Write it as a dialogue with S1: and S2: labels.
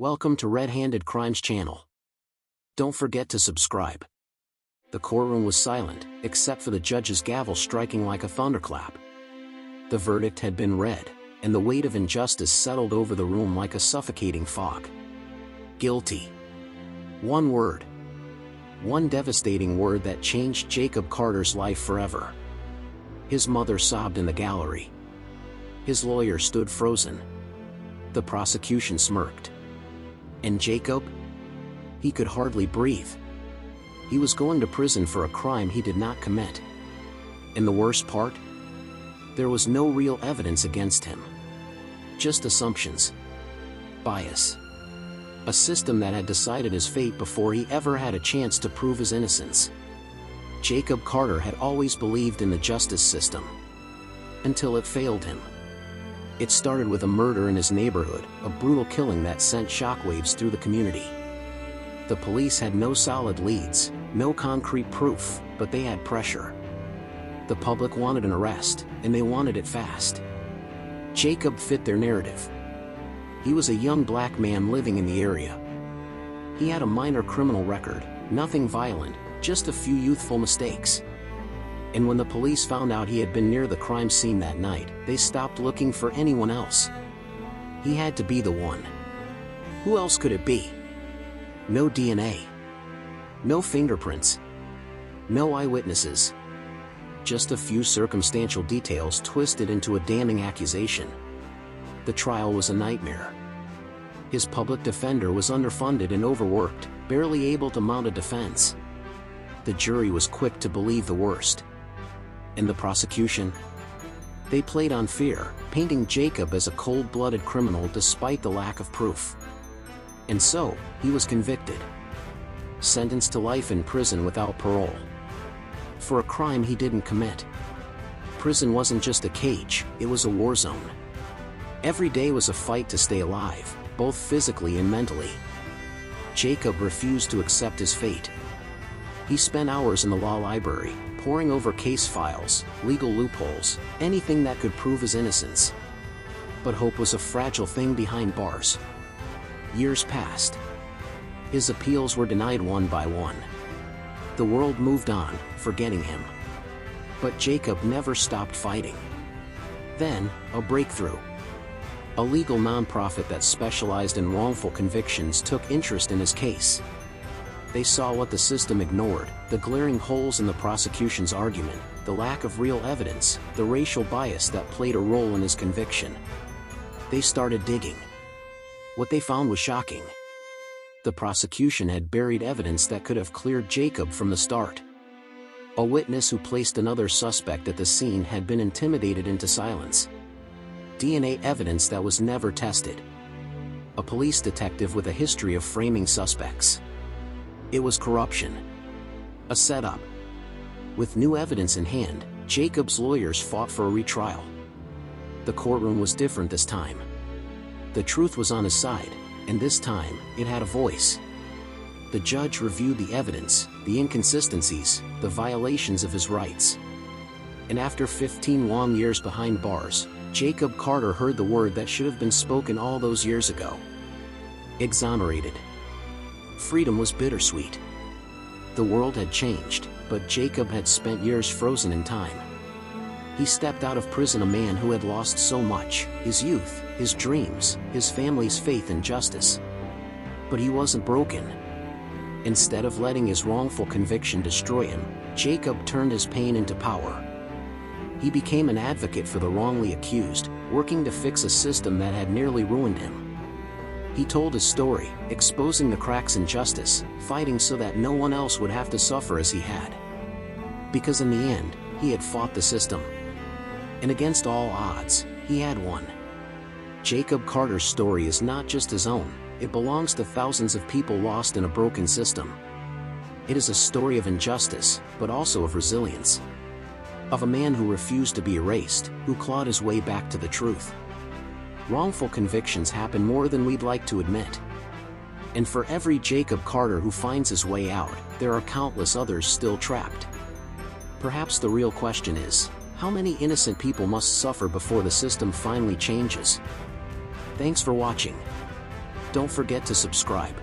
S1: Welcome to Red-Handed Crimes channel. Don't forget to subscribe. The courtroom was silent, except for the judge's gavel striking like a thunderclap. The verdict had been read, and the weight of injustice settled over the room like a suffocating fog. Guilty. One word. One devastating word that changed Jacob Carter's life forever. His mother sobbed in the gallery. His lawyer stood frozen. The prosecution smirked. And Jacob? He could hardly breathe. He was going to prison for a crime he did not commit. And the worst part? There was no real evidence against him. Just assumptions. Bias. A system that had decided his fate before he ever had a chance to prove his innocence. Jacob Carter had always believed in the justice system. Until it failed him. It started with a murder in his neighborhood, a brutal killing that sent shockwaves through the community. The police had no solid leads, no concrete proof, but they had pressure. The public wanted an arrest, and they wanted it fast. Jacob fit their narrative. He was a young black man living in the area. He had a minor criminal record, nothing violent, just a few youthful mistakes. And when the police found out he had been near the crime scene that night, they stopped looking for anyone else. He had to be the one. Who else could it be? No DNA. No fingerprints. No eyewitnesses. Just a few circumstantial details twisted into a damning accusation. The trial was a nightmare. His public defender was underfunded and overworked, barely able to mount a defense. The jury was quick to believe the worst. And the prosecution? They played on fear, painting Jacob as a cold-blooded criminal despite the lack of proof. And so, he was convicted. Sentenced to life in prison without parole. For a crime he didn't commit. Prison wasn't just a cage, it was a war zone. Every day was a fight to stay alive, both physically and mentally. Jacob refused to accept his fate. He spent hours in the law library, poring over case files, legal loopholes, anything that could prove his innocence. But hope was a fragile thing behind bars. Years passed. His appeals were denied one by one. The world moved on, forgetting him. But Jacob never stopped fighting. Then, a breakthrough. A legal nonprofit that specialized in wrongful convictions took interest in his case. They saw what the system ignored, the glaring holes in the prosecution's argument, the lack of real evidence, the racial bias that played a role in his conviction. They started digging. What they found was shocking. The prosecution had buried evidence that could have cleared Jacob from the start. A witness who placed another suspect at the scene had been intimidated into silence. DNA evidence that was never tested. A police detective with a history of framing suspects. It was corruption. A setup. With new evidence in hand, Jacob's lawyers fought for a retrial. The courtroom was different this time. The truth was on his side, and this time, it had a voice. The judge reviewed the evidence, the inconsistencies, the violations of his rights. And after 15 long years behind bars, Jacob Carter heard the word that should have been spoken all those years ago. Exonerated. Freedom was bittersweet. The world had changed, but Jacob had spent years frozen in time. He stepped out of prison a man who had lost so much, his youth, his dreams, his family's faith in justice. But he wasn't broken. Instead of letting his wrongful conviction destroy him, Jacob turned his pain into power. He became an advocate for the wrongly accused, working to fix a system that had nearly ruined him. He told his story, exposing the cracks in justice, fighting so that no one else would have to suffer as he had. Because in the end, he had fought the system. And against all odds, he had won. Jacob Carter's story is not just his own, it belongs to thousands of people lost in a broken system. It is a story of injustice, but also of resilience. Of a man who refused to be erased, who clawed his way back to the truth. Wrongful convictions happen more than we'd like to admit. And for every Jacob Carter who finds his way out, there are countless others still trapped. Perhaps the real question is, how many innocent people must suffer before the system finally changes? Thanks for watching. Don't forget to subscribe.